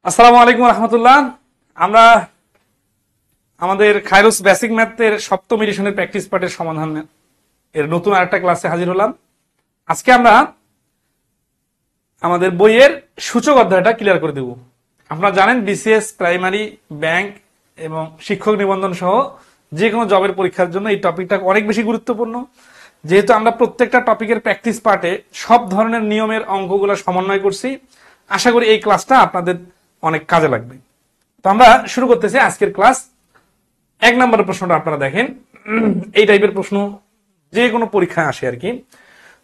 আসসালামু আলাইকুম রহমতুল্লাহ। আমরা আমাদের খায়রুস বেসিক ম্যাথের সপ্তম এডিশনের প্র্যাকটিস পার্টের সমাধান এর নতুন আরেকটা ক্লাসে হাজির হলাম। আজকে আমরা আমাদের বইয়ের সূচক অধ্যায়টা ক্লিয়ার করে দেব। আপনারা জানেন বিসিএস, প্রাইমারি, ব্যাংক এবং শিক্ষক নিবন্ধন সহ যে কোনো জবের পরীক্ষার জন্য এই টপিকটা অনেক বেশি গুরুত্বপূর্ণ। যেহেতু আমরা প্রত্যেকটা টপিকের প্র্যাকটিস পার্টে সব ধরনের নিয়মের অঙ্কগুলো সমন্বয় করছি, আশা করি এই ক্লাসটা আপনাদের অনেক কাজে লাগবে। তো আমরা শুরু করতেছি আজকের ক্লাস। 1 নম্বরের প্রশ্নটা আপনারা দেখেন, এই টাইপের প্রশ্ন যে কোনো পরীক্ষায় আসে আর কি।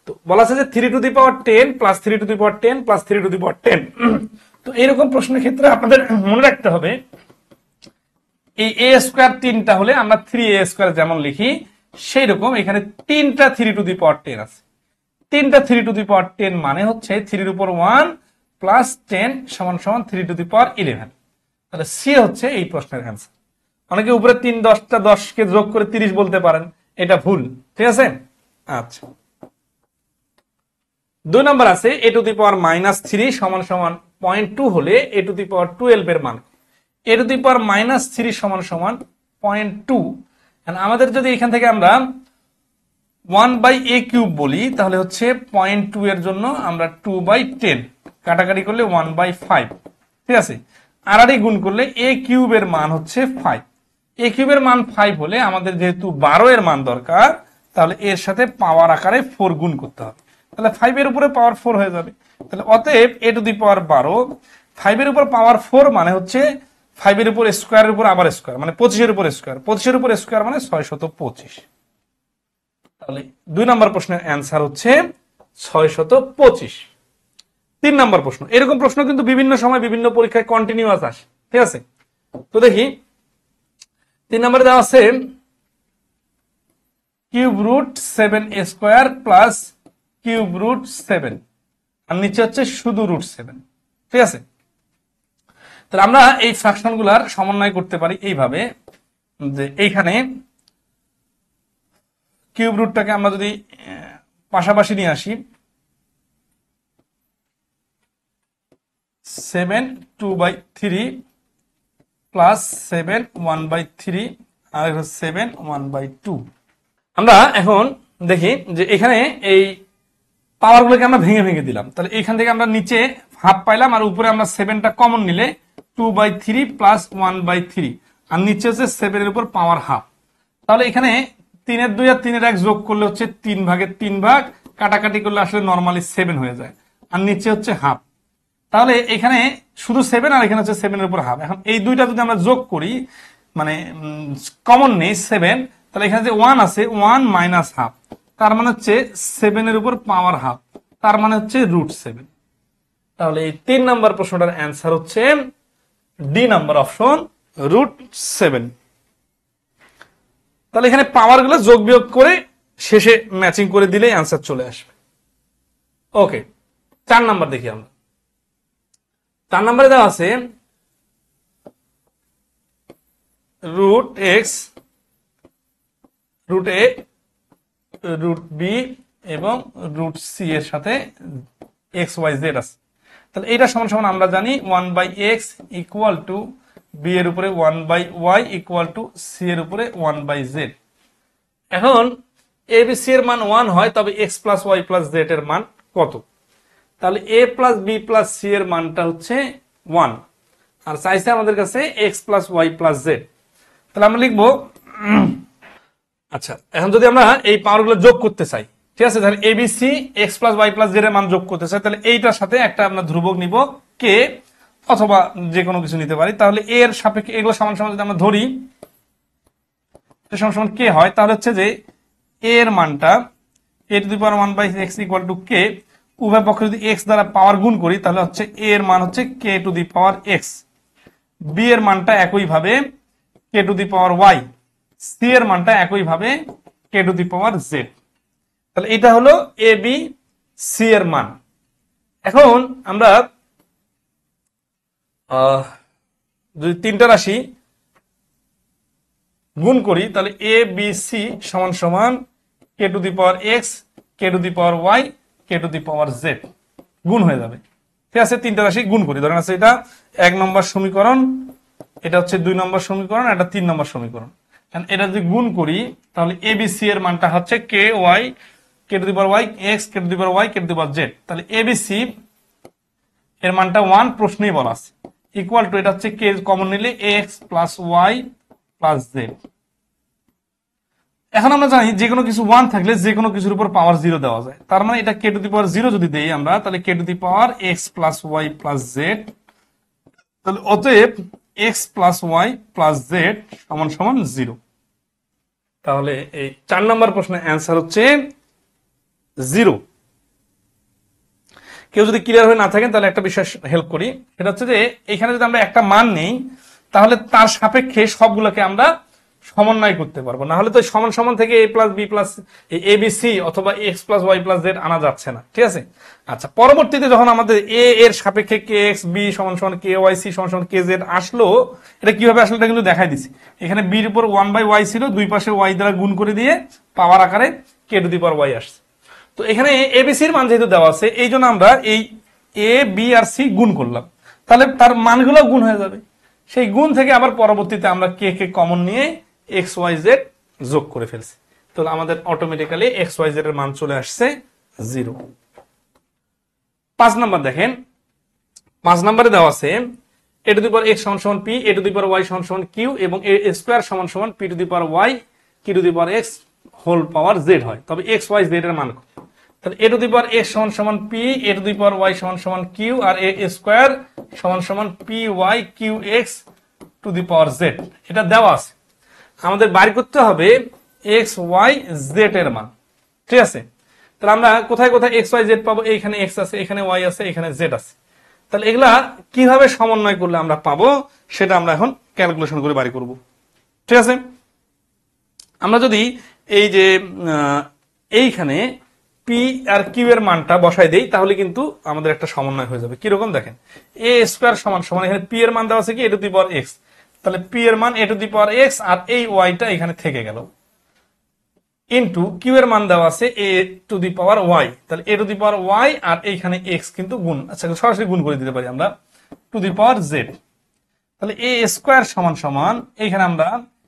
তো বলা আছে যে 3 to the power 10 plus 3 to the power 10 plus 3 to the power 10। তো এরকম প্রশ্নের ক্ষেত্রে আপনাদের মনে রাখতে হবে এই a স্কয়ার 3টা হলে আমরা 3a স্কয়ার যেমন লিখি সেই রকম এখানে 3টা 3 টু দি পাওয়ার 10 আছে। 3টা 3 টু দি পাওয়ার 10 মানে হচ্ছে 3 এর উপর 1 প্লাস 10 সমান সমান 3 টু দি পাওয়ার 11। তাহলে সি হচ্ছে এই প্রশ্নের অ্যান্সার। অনেকে উপরে 3 10টা 10কে যোগ করে 30 বলতে পারেন, এটা ভুল। ঠিক আছে। আচ্ছা, 2 নম্বর আছে a টু দি পাওয়ার -3 সমান সমান 0.2 হলে a টু দি পাওয়ার 12 এর মান a টু দি পাওয়ার -3 সমান সমান 0.2। আমাদের যদি এখান থেকে আমরা 1/a কিউব বলি তাহলে হচ্ছে 0.2 এর জন্য আমরা 2/10 কাটাকাটি করলে 1/5। ঠিক আছে। আর গুণ করলে a কিউবের মান হচ্ছে 5। a কিউবের মান 5 হলে আমাদের যেহেতু 12 এর মান দরকার, তাহলে এর সাথে পাওয়ার আকারে 4 গুণ করতে হবে। তাহলে 5 এর উপরে পাওয়ার 4 হয়ে যাবে। তাহলে অতএব a টু দি পাওয়ার 12 5 এর উপর পাওয়ার 4 মানে হচ্ছে 5 এর উপর স্কয়ারের উপর আবার স্কয়ার মানে 25 এর উপর স্কয়ার, 25 এর উপর স্কয়ার মানে 625। তাহলে 2 নম্বর প্রশ্নের অ্যান্সার হচ্ছে 625। 3 নম্বর প্রশ্ন, এরকম প্রশ্ন কিন্তু বিভিন্ন সময় বিভিন্ন পরীক্ষায় কন্টিনিউয়াস আসে। ঠিক আছে। তো দেখি 3 নম্বরে দেওয়া আছে cube root 7a square plus cube root 7 আর নিচে হচ্ছে শুধু রুট 7। ঠিক আছে। তাহলে আমরা এই ফ্র্যাকশনগুলোর সমন্বয় করতে পারি এইভাবে যে এইখানে কিউব রুটটাকে আমরা যদি পাশাপাশি নিয়ে আসি 7 2/3 প্লাস 7 1/3 আর 7 1/2। আমরা এখন দেখি যে এখানে এই পাওয়ারগুলোকে আমরা ভেঙে ভেঙে দিলাম। তাহলে এখান থেকে আমরা নিচে হাফ পাইলাম আর উপরে আমরা 7টা কমন নিলে 2/3 প্লাস 1/3 আর নিচে হচ্ছে 7 এর উপর পাওয়ার হাফ। তাহলে এখানে 3 এর 2 আর 3 এর 1 যোগ করলে হচ্ছে 3 ভাগের 3 ভাগ, কাটাকাটি করলে আসলে নরমালি 7 হয়ে যায় আর নিচে হচ্ছে হাফ। তাহলে এখানে শুধু 7 আর এখানে হচ্ছে 7 এর উপর হাফ। এখন এই দুইটা যদি আমরা যোগ করি মানে কমন নেই 7, তাহলে এখানে যে 1 আছে 1 মাইনাস হাফ, তার মানে হচ্ছে 7 এর উপর পাওয়ার হাফ, তার মানে হচ্ছে রুট 7। তাহলে এই 3 নম্বর প্রশ্নটার অ্যান্সার হচ্ছে ডি নাম্বার অপশন রুট 7। তাহলে এখানে পাওয়ার গুলো যোগ বিয়োগ করে শেষে ম্যাচিং করে দিলেই অ্যান্সার চলে আসবে। ওকে, 4 নাম্বার দেখি আমরা। 4 নম্বরে দেওয়া আছে রুট এক্স রুট এ রুট বি এবং রুট সি এর সাথে এক্স ওয়াই জেড আছে। তাহলে এটা সমান সমান আমরা জানি 1/x ইকুয়াল টু বি এর উপরে 1/y ইকুয়াল টু সি এর উপরে 1/z। এখন এ বি সি এর মান 1 হয়, তবে x plus y plus z এর মান কত? তাহলে a plus b plus c এর মানটা হচ্ছে 1 আর চাইছে আমাদের কাছে x plus y plus z. তাহলে আমরা লিখবো আচ্ছা, এখন যদি আমরা এই পাওয়ারগুলো যোগ করতে চাই, ঠিক আছে, তাহলে a b c x plus y plus z এর মান যোগ করতে চাই, তাহলে এইটার সাথে একটা আমরা ধ্রুবক নিব কে, অথবা যে কোনো কিছু নিতে পারি। তাহলে এর সাপেক্ষে এগুলো সমান সমান যদি আমরা ধরি সমান সমান কে হয়, তাহলে হচ্ছে যে এ এর মানটা a to the power 1/x equal to k, উভয় পক্ষে যদি x দ্বারা পাওয়ার গুণ করি তাহলে হচ্ছে a এর মান হচ্ছে k two the power x, b এর মানটা একই ভাবে k two the power y, c এর মানটা একই ভাবে k two the power z। তাহলে এটা হলো a b c এর মান। এখন আমরা যদি 3টা রাশি গুণ করি তাহলে a b c সমান সমান k two the power x, k two the power y, k two the power z গুণ হয়ে যাবে। ঠিক আছে, 3টা রাশি গুণ করি, ধরেন আছে এটা 1 নম্বর সমীকরণ, এটা হচ্ছে 2 নম্বর সমীকরণ, এটা 3 নম্বর সমীকরণ। এটা যদি গুণ করি তাহলে এবিসি এর মানটা হচ্ছে k y k to the power y x k to the power y k to the power z. তাহলে এবিসি এর মানটা 1 প্রশ্নেই বলা আছে, ইকুয়াল টু এটা হচ্ছে কে কমন নিলে x plus y plus z. এখন আমরা জানি যে কোনো কিছু 1 থাকলে যে কোনো কিছুর উপর পাওয়ার 0 দেওয়া যায়, তার মানে এটা কে টু দি পাওয়ার 0 যদি দেই আমরা, তাহলে k to the power x plus y plus z. তাহলে অতএব x plus y plus z সমান সমান 0। তাহলে এই 4 নম্বর প্রশ্নের অ্যান্সার হচ্ছে 0। কেউ যদি ক্লিয়ার হয়ে না থাকেন তাহলে একটা বিষয় হেল্প করি, সেটা হচ্ছে যে এখানে যদি আমরা একটা মান নেই তাহলে তার সাপেক্ষে সবগুলোকে আমরা সমন্বয় করতে পারবো, না হলে তো সমান সমান থেকে a plus b plus a b c অথবা x plus y plus z আনা যাচ্ছে না, ঠিক আছে। আচ্ছা, পরবর্তীতে যখন আমাদের এ এর সাপেক্ষে কে এক্স বি সমান সমান কে ওয়াই সি সমান সমান কে জেড আসলো, এটা কিভাবে আসলো এটা কিন্তু দেখাই দিছি। এখানে বির উপর 1/y ছিল, দুই পাশে ওয়াই দ্বারা গুণ করে দিয়ে পাওয়ার আকারে কে টু দি পাওয়ার ওয়াই আসছে। তো এখানে এবিসির মান যেহেতু দেওয়া আছে এই জন্য আমরা এই এ বি আর সি গুণ করলাম, তাহলে তার মানগুলো গুণ হয়ে যাবে। সেই গুণ থেকে আবার পরবর্তীতে আমরা কে কে কমন নিয়ে এক্স ওয়াই জেড যোগ করে ফেলছি, তাহলে আমাদের অটোমেটিক্যালি এক্স ওয়াই জেড এর মান চলে আসছে 0। 5 নম্বর দেখেন, 5 নম্বরে দেওয়া আছে এ টু দি পাওয়ার এক্স সমান সমান p, a to the power y সমান সমান কিউ এবং এ স্কোয়ার সমান সমান p to the power y q to the power x whole power z হয়, তবে এক্স ওয়াই জেড এর মান কত। তাহলে এ টু দি পাওয়ার এক্স সমান সমান p, a to the power y সমান সমান কিউ আর এ স্কোয়ার সমান সমান p y q x to the power z, এটা দেওয়া আছে। আমাদের বাইর করতে হবে এক্স ওয়াই জেড এর মান, ঠিক আছে। তাহলে আমরা কোথায় কোথায় এক্স ওয়াই জেড পাবো, এইখানে এক্স আছে, এখানে ওয়াই আছে, এখানে জেড আছে। তাহলে এগুলা কিভাবে সমন্বয় করলে আমরা পাবো সেটা আমরা এখন ক্যালকুলেশন করে বাড়ি করব, ঠিক আছে। আমরা যদি এই যে এইখানে পি আর কিউ এর মানটা বসাই দেই তাহলে কিন্তু আমাদের একটা সমন্বয় হয়ে যাবে। কিরকম দেখেন, এ স্কোয়ার সমান সমান এখানে পি এর মান দেওয়া আছে কি এ টু দি পাওয়ার এক্স, তাহলে পি এর মান এ টু দি পাওয়ার এক্স আর এই ওয়াইটা এখানে থেকে গেল, ইন্টু কিউ এর মান দেওয়া আছে এ টু দি পাওয়ার ওয়াই, তাহলে এ টু দি পাওয়ার ওয়াই আর এইখানে এক্স কিন্তু গুণ, আচ্ছা সরাসরি গুণ করে দিতে পারি আমরা টু দি পাওয়ার জেড। তাহলে এ স্কোয়ার সমান সমান এইখানে আমরা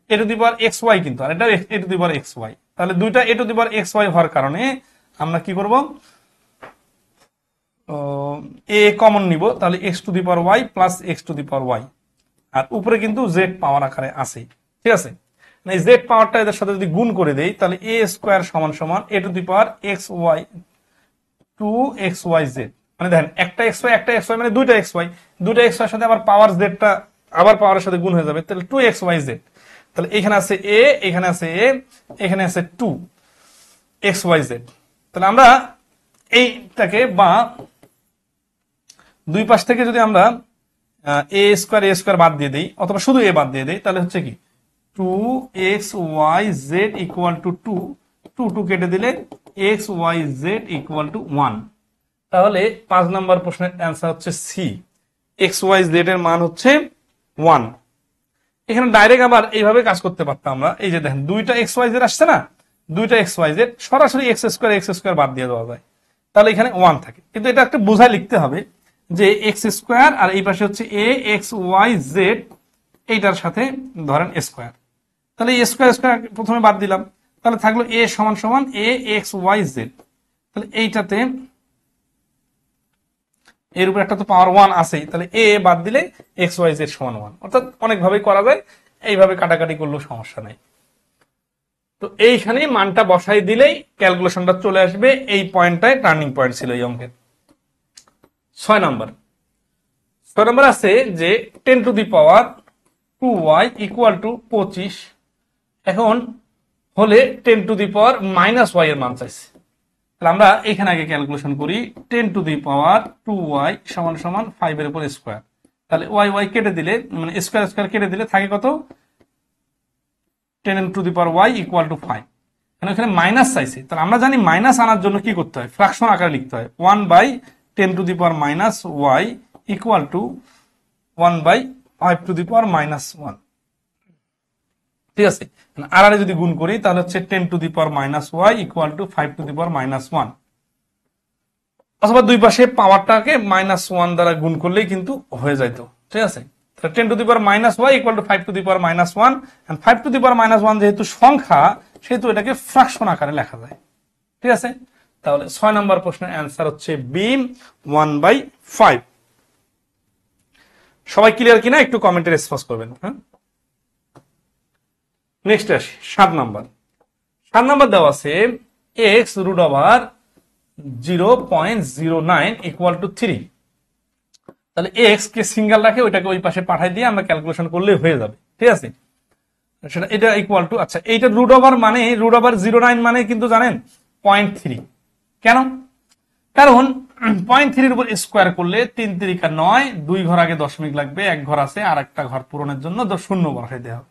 a to the power x y কিন্তু আর এটা a to the power x y, তাহলে দুইটা a to the power x y হওয়ার কারণে আমরা কি করব এ কমন নিব, তাহলে x to the power y plus x to the power y, আর উপরে কিন্তু জেড পাওয়ার আকারে আছে, ঠিক আছে। এই জেড পাওয়ারটা এদের সাথে যদি গুণ করে দেই তাহলে এ স্কোয়ার সমান সমান a to the power x y to x y z, মানে দেখেন একটা এক্স ওয়াই একটা এক্স ওয়াই মানে দুইটা এক্স ওয়াই, দুইটা এক্স ওয়াই সাথে আবার পাওয়ার জেডটা আবার পাওয়ারের সাথে গুণ হয়ে যাবে, তাহলে টু এক্স ওয়াই জেড। তাহলে এখানে আছে এ, এখানে আছে এ, এখানে আছে টু এক্স ওয়াই জেড। তাহলে আমরা এইটাকে বা দুই পাশ থেকে যদি আমরা এ স্কোয়ার বাদ দিয়ে দিই অথবা শুধু এ বাদ দিয়ে দিই তাহলে হচ্ছে কি two x y z equal to two, two two কেটে দিলে x y z equal to 1। তাহলে 5 নম্বর প্রশ্নের অ্যান্সার হচ্ছে সি, এক্স ওয়াই জেড এর মান হচ্ছে 1। এখানে ডাইরেক্ট আবার এইভাবে কাজ করতে পারতাম আমরা, এই যে দেখেন দুইটা এক্স ওয়াই জেড আসছে না, দুইটা এক্স ওয়াই জেড সরাসরি এক্স স্কোয়ার বাদ দিয়ে দেওয়া যায়, তাহলে এখানে 1 থাকে। কিন্তু এটা একটা বোঝায় লিখতে হবে যে এক্স স্কোয়ার আর এই পাশে হচ্ছে এ এক্স ওয়াই জেড, এইটার সাথে ধরেন স্কোয়ার, তাহলে এ স্কোয়ার প্রথমে বাদ দিলাম, তাহলে থাকলো এ সমান সমান এ এক্স ওয়াই জেড, তাহলে এইটাতে এর উপর একটা তো পাওয়ার 1 আছেই, তাহলে এ বাদ দিলে এক্স ওয়াই জেড সমান 1, অর্থাৎ অনেকভাবে করা যায়, এইভাবে কাটাকাটি করলেও সমস্যা নেই। তো এইখানে মানটা বসাই দিলেই ক্যালকুলেশনটা চলে আসবে, এই পয়েন্টটাই টার্নিং পয়েন্ট ছিল এই অঙ্কের। 6 নম্বর আছে যে 10 to the power 2y equal to 25, এখন হলে 10 to the power minus y এর মান চাইছে, তাহলে আমরা এখানে আগে ক্যালকুলেশন করি 10 টু দি পাওয়ার 2y সমান সমান 5 এর উপর স্কোয়ার, তাহলে ওয়াই ওয়াই কেটে দিলে মানে স্কোয়ার কেটে দিলে থাকে কত 10 to the power y equal to 5, এখানে মাইনাস চাইছে, তাহলে আমরা জানি মাইনাস আনার জন্য কি করতে হয় ফ্র্যাকশন আকারে লিখতে হয় 1/10 two the power minus y equal to 1/5 two the power minus 1, ঠিক আছে। আর যদি গুণ করি তাহলে হচ্ছে 10 to the power minus y equal to 5 to the power minus 1, অথবা দুই পাশে পাওয়ারটাকে -1 দ্বারা গুণ করলেই কিন্তু হয়ে যাইতো, ঠিক আছে, 10 to the power minus y equal to 5 to the power minus 1, and 5 to the power minus 1 যেহেতু সংখ্যা সেহেতু এটাকে ফ্র্যাকশন আকারে লেখা যায়। ঠিক আছে, তাহলে 6 নম্বর প্রশ্নের অ্যান্সার হচ্ছে বি 1/5। সবাই ক্লিয়ার কিনা একটু কমেন্টে রেসপন্স করবেন। হ্যাঁ, নেক্সট আসি 7 নম্বর। 7 নম্বর দেওয়া আছে x root over 0.09 equal to 3। তাহলে x কে সিঙ্গেল রাখে ওইটাকে ওই পাশে পাঠাই দিয়ে আমরা ক্যালকুলেশন করলে হয়ে যাবে। ঠিক আছে, সেটা এটা ইকুয়াল টু, আচ্ছা এইটা রুট ওভার মানে রুট ওভার 0.9 মানে কিন্তু জানেন 0.3। কেন? কারণ 0.3 এর উপর স্কোয়ার করলে 3 3 9, 2 ঘর আগে দশমিক লাগবে, 1 ঘর আছে, আর একটা ঘর পূরণের জন্য শূন্য বসাই দেওয়া হবে।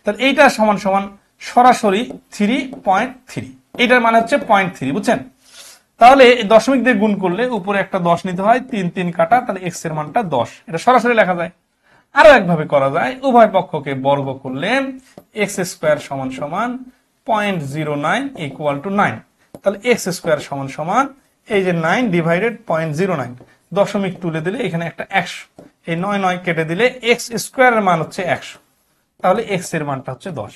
তাহলে এইটা সমান সমান সরাসরি 3.3, এটার মানে হচ্ছে 0.3, বুঝছেন? তাহলে এই দশমিক দিয়ে গুণ করলে উপরে একটা 10 নিতে হয়, 3 3 কাটা, তাহলে x এর মানটা 10, এটা সরাসরি লেখা যায়। আরো একভাবে করা যায়, উভয় পক্ষকে বর্গ করলে x স্কোয়ার সমান সমান 0.09 ইকুয়াল টু 9। তাহলে x স্কোয়ার সমান সমান এই যে 9 ডিভাইডেড 0.09, দশমিক তুলে দিলে এখানে একটা 100, এই 9 9 কেটে দিলে x স্কোয়ারের মান হচ্ছে 100, তাহলে x এর মানটা হচ্ছে 10।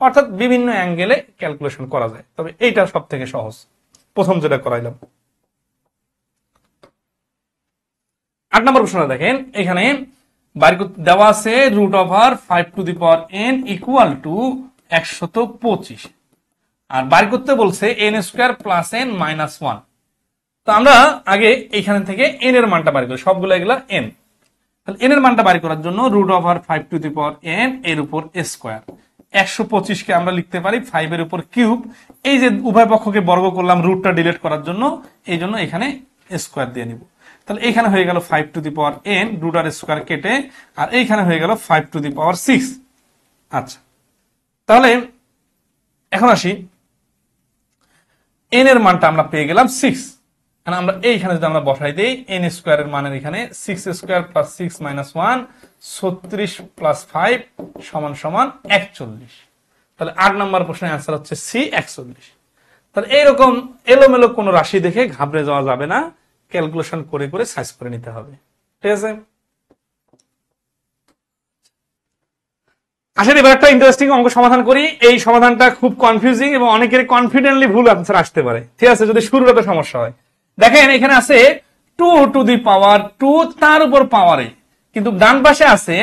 অর্থাৎ বিভিন্ন অ্যাঙ্গেলে ক্যালকুলেশন করা যায়, তবে এইটা সব থেকে সহজ, প্রথম যেটা করাইলাম। 8 নম্বর প্রশ্নটা দেখেন, এখানে দেওয়া আছে root over 5 to the power n equal to 125, আর বার করতে বলছে n square plus n minus 1। তো আমরা আগে এইখান থেকে n এর মানটা বার করি, সবগুলো এগুলা n। তাহলে n এর মানটা বার করার জন্য root over 5 to the power n এর উপর স্কোয়ার, 125 কে আমরা লিখতে পারি 5 এর উপর কিউব। এই যে উভয় পক্ষকে বর্গ করলাম রুটটা ডিলিট করার জন্য, এই জন্য এখানে স্কোয়ার দিয়ে নিব। তাহলে এইখানে হয়ে গেল 5 to the power n, root আর স্কোয়ার কেটে, আর এইখানে হয়ে গেল 5 টু দি পাওয়ার 6। আচ্ছা, তাহলে এখন আসি, n এর মানটা আমরা পেয়ে গেলাম 6, আমরা এইখানে যদি আমরা বসাই দেই n স্কোয়ারের মানের এখানে 6 স্কোয়ার প্লাস 6 মাইনাস 1 36 প্লাস 5 সমান সমান 41। তাহলে 8 নম্বর প্রশ্নের অ্যান্সার হচ্ছে সি 41। তাহলে এইরকম এলোমেলো কোনো রাশি দেখে ঘাবড়ে যাওয়া যাবে না, ক্যালকুলেশন করে করে সাইজ করে নিতে হবে। ঠিক আছে, আসেন এবার একটা ইন্টারেস্টিং অঙ্ক সমাধান করি। এই সমাধানটা খুব কনফিউজিং এবং অনেকের কনফিডেন্টলি ভুল আনসার আসতে পারে। ঠিক আছে, যদি শুরুতে সমস্যা হয়। দেখেন এখানে আছে 2 টু দি পাওয়ার 2 তার উপর পাওয়ার a, কিন্তু ডান পাশে আছে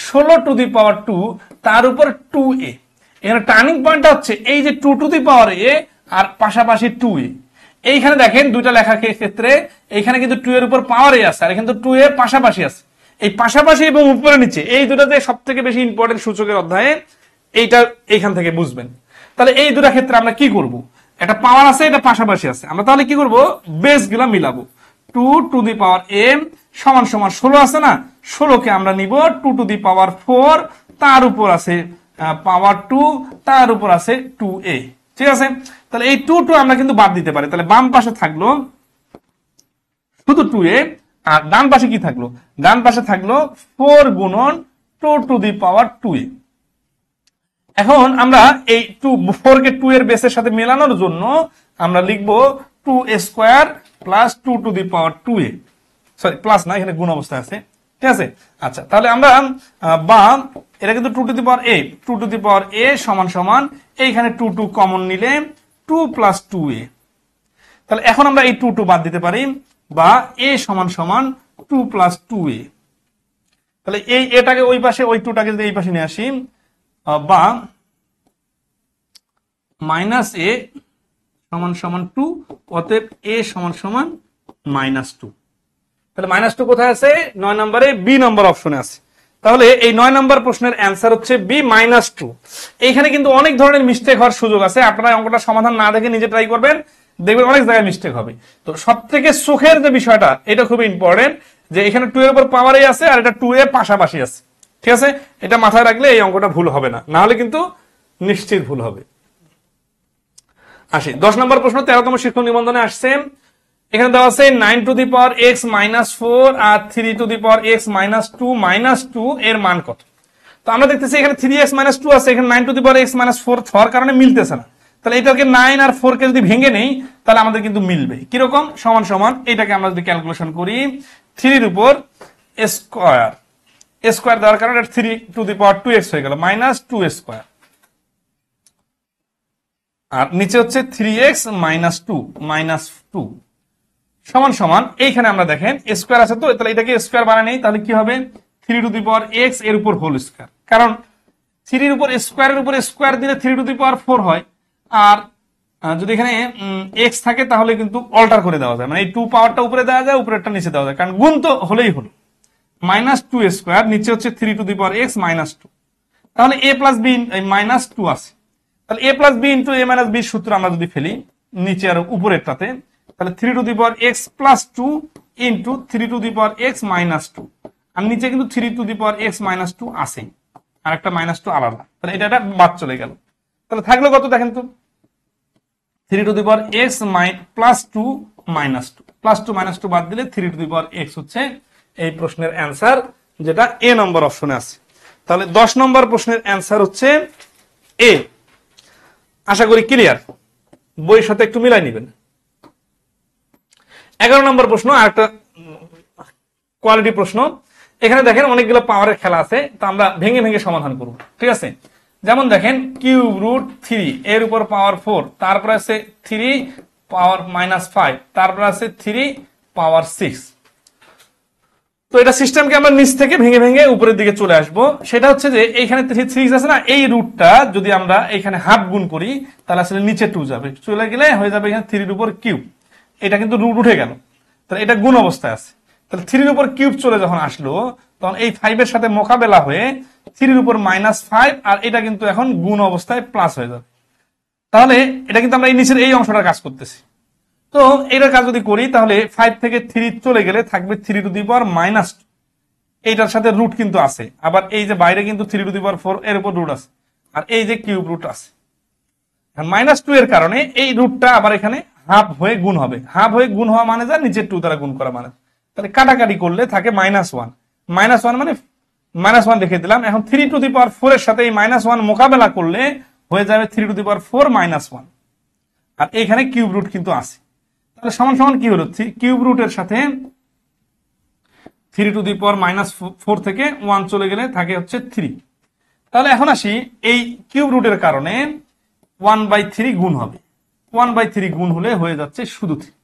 16 টু দি পাওয়ার 2 তার উপর 2a। এখানে টার্নিং পয়েন্টটা হচ্ছে এই যে 2 টু দি পাওয়ার a আর পাশাপাশি 2a। এইখানে দেখেন দুইটা লেখার ক্ষেত্রে এইখানে কিন্তু 2 এর উপর পাওয়ার a আছে, আর এখানে তো 2a পাশাপাশি আছে। এই পাশাপাশি এবং উপরে নিচে এই দুটাতে সব থেকে বেশি ইম্পর্টেন্ট সূচকের অধ্যায়ে এইটা এইখান থেকে বুঝবেন। তাহলে এই দুটা ক্ষেত্রে আমরা কি করব, এটা পাওয়ার আছে, এটা পাশাপাশি আছে, আমরা তাহলে কি করব, বেস গুলা মিলাবো। 2 টু দি পাওয়ার m সমান সমান 16 আছে না, 16 কে আমরা নিব 2 টু দি পাওয়ার 4, তার উপর আছে পাওয়ার 2, তার উপর আছে 2a। ঠিক আছে, তাহলে এই 2 2 আমরা কিন্তু বাদ দিতে পারি। তাহলে বাম পাশে থাকলো শুধু 2a, আর ডান পাশে কি থাকলো, ডান পাশে থাকলো 4 গুণন 2 টু দি পাওয়ার 2a। এখন আমরা এই 4 কে 2 এর বেসের সাথে মেলানোর জন্য আমরা লিখবো 2a square plus 2 to the power 2a, sorry plus না, এখানে গুণ অবস্থায় আছে। ঠিক আছে, আচ্ছা তাহলে আমরা বাম, এটা কিন্তু 2 to the power a, 2 to the power a সমান সমান এইখানে 2 2 কমন নিলে 2 প্লাস 2a। তাহলে এখন আমরা এই 2 2 বাদ দিতে পারি, বা a সমান সমান 2 প্লাস 2a। তাহলে এই এটাকে ওই পাশে, ওই 2টাকে যদি এই পাশে নিয়ে আসি, বা মাইনাস a সমান সমান 2, অতএব a সমান সমান মাইনাস 2। তাহলে মাইনাস 2 কোথায় আছে, 9 নম্বরে বি নম্বর অপশনে আছে। তাহলে এই 9 নম্বর প্রশ্নের অ্যান্সার হচ্ছে বি মাইনাস 2। এইখানে কিন্তু অনেক ধরনের মিস্টেক হওয়ার সুযোগ আছে, আপনারা অঙ্কটা সমাধান না দেখে নিজে ট্রাই করবেন, দেখবেন অনেক জায়গায় মিস্টেক হবে। তো সব থেকে চোখের যে বিষয়টা, এটা খুবই ইম্পর্টেন্ট, যে এখানে 2 এর উপর পাওয়ার a আছে আর এটা 2a পাশাপাশি আছে। ঠিক আছে, এটা মাথায় রাখলে এই অঙ্কটা ভুল হবে না, না হলে কিন্তু নিশ্চিত ভুল হবে। আসি 10 নম্বর প্রশ্ন, 13তম শিক্ষক নিবন্ধনে আসছে। এখানে দেওয়া আছে 9 to the power x minus 4 আর 3 to the power x minus 2 minus 2 এর মান কত। তো আমরা দেখতেছি এখানে 3x মাইনাস 2 আছে, এখানে 9 to the power x minus 4 হওয়ার কারণে মিলতেছে না। তাহলে এটাকে 9 আর 4 কে যদি ভেঙে নেই তাহলে আমাদের কিন্তু মিলবে। কিরকম, সমান সমান এটাকে আমরা যদি ক্যালকুলেশন করি 3 এর উপর স্কয়ার স্কোয়ার দেওয়ার কারণে 3^2x হয়ে গেল, -2 স্কোয়ার। আর নিচে হচ্ছে 3x -2 সমান সমান, এইখানে আমরা দেখেন স্কোয়ার আছে, তো তাহলে এটাকে স্কোয়ার বানায় নেই, তাহলে কি হবে 3^x এর উপর হোল স্কোয়ার। কারণ 3 এর উপর স্কোয়ারের উপর স্কোয়ার দিলে 3^4 হয়। আর যদি এখানে x থাকে তাহলে কিন্তু অল্টার করে দেওয়া যায়, মানে এই 2 পাওয়ারটা উপরে দেওয়া যায়, উপরেরটা নিচে দেওয়া যায়, কারণ গুণ তো হলেই হলো। -2 স্কোয়ার, নিচে হচ্ছে 3^x -2, তাহলে a প্লাস বি -2 আছে। তাহলে a plus b into a minus বির সূত্র আমরা যদি ফেলি নিচে আর উপরেরটাতে, তাহলে 3^x + 2 ইন্টু 3^x -2, আর নিচে কিন্তু 3^x -2 আছেই, আর একটা -2 আলাদা, তাহলে এটা বাদ চলে গেল। তাহলে থাকলো কত দেখেন তো, 3^x + 2 -2 বাদ দিলে 3^x হচ্ছে এই প্রশ্নের অ্যান্সার, যেটা এ নম্বর অপশনে আছে। তাহলে 10 নম্বর প্রশ্নের অ্যান্সার হচ্ছে এ। আশা করি ক্লিয়ার, বইয়ের সাথে একটু মিলাই নেবেন। 11 নম্বর প্রশ্ন, আর একটা কোয়ালিটি প্রশ্ন। এখানে দেখেন অনেকগুলো পাওয়ারের খেলা আছে, তো আমরা ভেঙে ভেঙে সমাধান করব, ঠিক আছে। যেমন দেখেন কিউব√3 এর উপর পাওয়ার 4, তারপর আছে 3 পাওয়ার -5, তারপর আছে 3 পাওয়ার 6। তো এটা সিস্টেমকে আমরা নিচ থেকে ভেঙে ভেঙে উপরের দিকে চলে আসব। সেটা হচ্ছে যে এইখানে 3 আছে না, এই রুটটা যদি আমরা এখানে হাফ গুণ করি তাহলে আসলে নিচে 2 যাবে, চলে গেলে হয়ে যাবে এখানে 3 এর উপর কিউব, এটা কিন্তু রুট উঠে গেল, তাহলে এটা গুণ অবস্থায় আছে। তাহলে 3 এর উপর কিউব চলে যখন আসলো, তখন এই 5 এর সাথে মোকাবেলা হয়ে 3 এর উপর -5, আর এটা কিন্তু এখন গুণ অবস্থায় প্লাস হয়ে যাবে। তাহলে এটা কিন্তু আমরা এই নিচের এই অংশটার কাজ করতেছি। তো এটার কাজ যদি করি তাহলে 5 থেকে 3 চলে গেলে থাকবে 3^-2, এইটার সাথে রুট কিন্তু আছে, আবার এই যে বাইরে কিন্তু 3^4 এর উপর রুট আছে, আর এই যে কিউব রুট আছে। -2 এর কারণে এই রুটটা আবার এখানে হাফ হয়ে গুণ হবে, হাফ হয়ে গুণ হওয়া মানে যা নিচের 2 দ্বারা গুণ করা মানে, তাহলে কাটাকাটি করলে থাকে -1 মানে -1 রেখে দিলাম। এখন 3^4 এর সাথে এই -1 মোকাবেলা করলে হয়ে যাবে 3^4 -1, আর এখানে কিউব রুট কিন্তু আছে। তাহলে সমান সমান কি হলো, কিউব রুটের সাথে 3^-4 থেকে 1 চলে গেলে থাকে হচ্ছে 3। তাহলে এখন আসি, এই কিউব রুটের কারণে 1/3 গুণ হবে, 1/3 গুণ হলে হয়ে যাচ্ছে শুধু 3।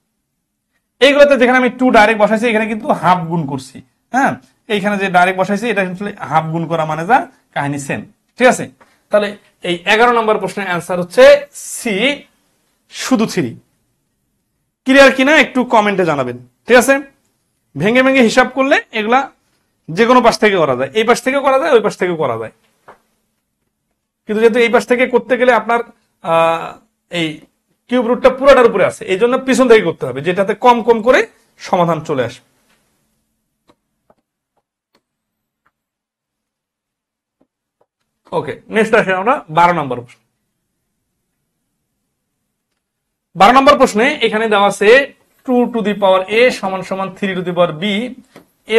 এইগুলোতে যেখানে আমি 2 ডাইরেক্ট বসাইছি, এখানে কিন্তু হাফ গুণ করছি, হ্যাঁ, এইখানে যে ডাইরেক্ট বসাইছি এটা আসলে হাফ গুণ করা মানে যা কাহিনী সেম, ঠিক আছে। তাহলে এই 11 নম্বর প্রশ্নের অ্যান্সার হচ্ছে সি, শুধু 3। ক্লিয়ার কিনা একটু কমেন্টে জানাবেন, ঠিক আছে। ভেঙে ভেঙে হিসাব করলে এগুলা যে কোনো পাশ থেকে করা যায়, এই পাশ থেকে করা যায়, ওই পাশ থেকে করা যায়, কিন্তু যেহেতু এই পাশ থেকে করতে গেলে আপনার এই কিউব রুটটা পুরোটার উপরে আছে, এই জন্য পিছন থেকে করতে হবে, যেটাতে কম কম করে সমাধান চলে আসে। ওকে, নেক্সট আসে আমরা 12 নম্বর প্রশ্ন। 12 নম্বর প্রশ্নে এখানে দেওয়া আছে 2^a সমান সমান 3^b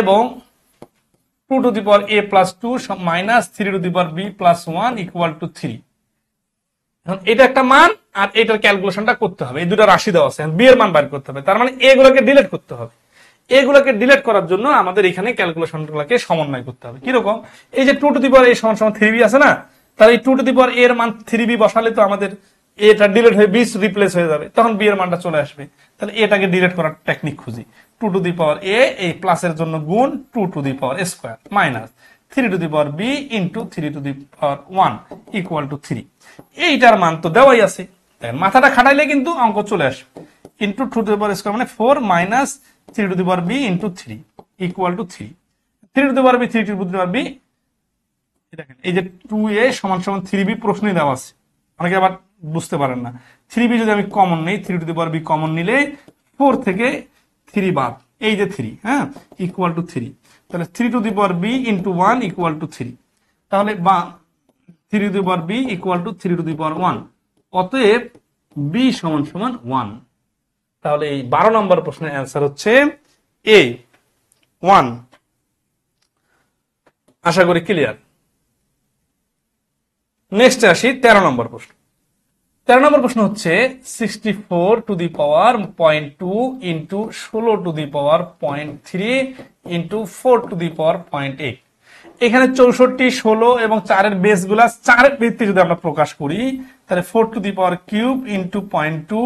এবং 2^a + 2 -3^b + 1 = 3। এখন এটা একটা মান, আর এটার ক্যালকুলেশনটা করতে হবে, এই দুটো রাশি দেওয়া আছে, বি এর মান বের করতে হবে, তার মানে এগুলোকে ডিলিট করতে হবে। এগুলোকে ডিলিট করার জন্য আমাদের এখানে ক্যালকুলেশনগুলোকে সমন্বয় করতে হবে। কিরকম, এই যে 2^a সমান সমান 3b আছে না, তাহলে এই 2^a এর মান 3b বসালে তো আমাদের এটা ডিলিট হয়ে বি রিপ্লেস হয়ে যাবে, তখন বি এর মানটা চলে আসবে। তাহলে এটাকে ডিলিট করার টেকনিক খুঁজি, 2^a এই প্লাসের জন্য গুণ 2^2 মাইনাস 3^b ইন্টু 3^1 = 3। এইটার মান তো দেওয়াই আছে, মাথাটা খাটাইলে কিন্তু অঙ্ক চলে আসবে। ইন্টু 2^2 মানে 4 minus 3^b into 3 = 3। 3^b 3^b, দেখেন এই যে 2a সমান সমান 3b প্রশ্নে দেওয়া আছে, অনেকে আবার বুঝতে পারেন না। 3b যদি আমি কমন নেই, 3^b কমন নিলে 4 থেকে 3 বাদ, এই যে 3, হ্যাঁ, = 3। তাহলে 3^b ইন্টু 1 = 3, তাহলে বা 3^b = 3^1, অতএব b সমান সমান 1। তাহলে এই 12 নম্বর প্রশ্নের অ্যান্সার হচ্ছে এ 1। আশা করি ক্লিয়ার। নেক্সট আসি 13 নম্বর প্রশ্ন। 13 নম্বর প্রশ্ন হচ্ছে 64^0.2 ইন্টু 16^0.3 ইন্টু 4^0.8। এখানে 64, 16 এবং 4-এর বেস গুলা 4-এর ভিত্তি যদি আমরা প্রকাশ করি, তাহলে 4 two the power cube into 0.2,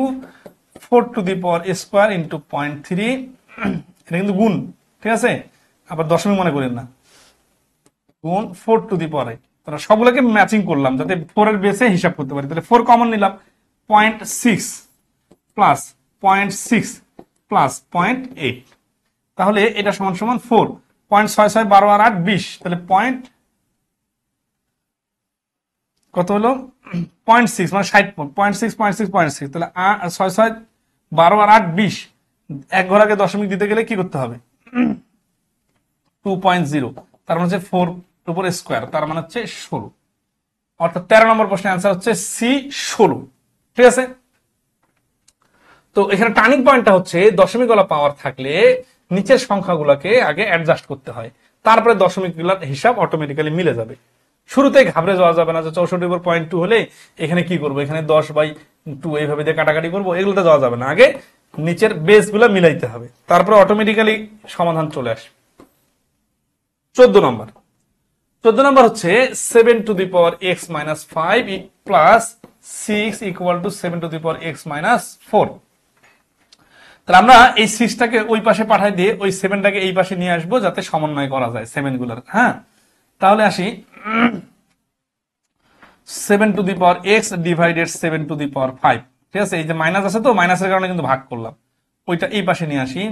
4 two the power square into 0.3, এটা কিন্তু গুণ, ঠিক আছে, আবার দশমিক মনে করেন না, গুণ 4 টু দি পাওয়ার 8। তাহলে সবগুলোকে ম্যাচিং করলাম যাতে 4 এর বেসে হিসাব করতে পারি। তাহলে 4 কমন নিলাম, 0.6 প্লাস 0.6 প্লাস 0.8, তাহলে এটা সমান সমান 4, 0.66, 12 আর 8 20, তাহলে পয়েন্ট কত হলো 0.6 মানে 60, 0.6 0.6 0.6, তাহলে 66, 12 আর 8 20, এক ঘর আগে দশমিক দিতে গেলে কি করতে হবে 2.0, তার মানে হচ্ছে 4 উপর স্কোয়ার, তার মানে হচ্ছে 16, অর্থাৎ 13 নম্বর প্রশ্নের অ্যান্সার হচ্ছে সি 16। ঠিক আছে, তো এখানে টার্নিং পয়েন্টটা হচ্ছে দশমিক গলা পাওয়ার থাকলে নিচের সংখ্যাগুলোকে আগে অ্যাডজাস্ট করতে হয়, তারপরে দশমিক গুলার হিসাব অটোমেটিক্যালি মিলে যাবে। শুরুতে ঘাবড়ে যাওয়া যাবে না যে 64 উপর 0.2 হলে এখানে কি করবো, এখানে 10/2 এইভাবে দিয়ে কাটাকাটি করবো, এগুলোতে যাওয়া যাবে না, আগে নিচের বেস গুলা মিলাইতে হবে, তারপরে অটোমেটিক্যালি সমাধান চলে আসবে। 14 নম্বর হচ্ছে 7 to the power x minus 5 plus 6 equal two 7 to the power x minus 4। তাহলে আমরা এই 6টাকে ওই পাশে পাঠাই দিয়ে ওই 7টাকে এই পাশে নিয়ে আসবো যাতে সমন্বয় করা যায় 7 গুলার। হ্যাঁ, তাহলে আসি 7 to the power x divided 7 to the power 5। ঠিক আছে, এই যে মাইনাস আছে তো মাইনাসের কারণে কিন্তু ভাগ করলাম, ওইটা এই পাশে নিয়ে আসি,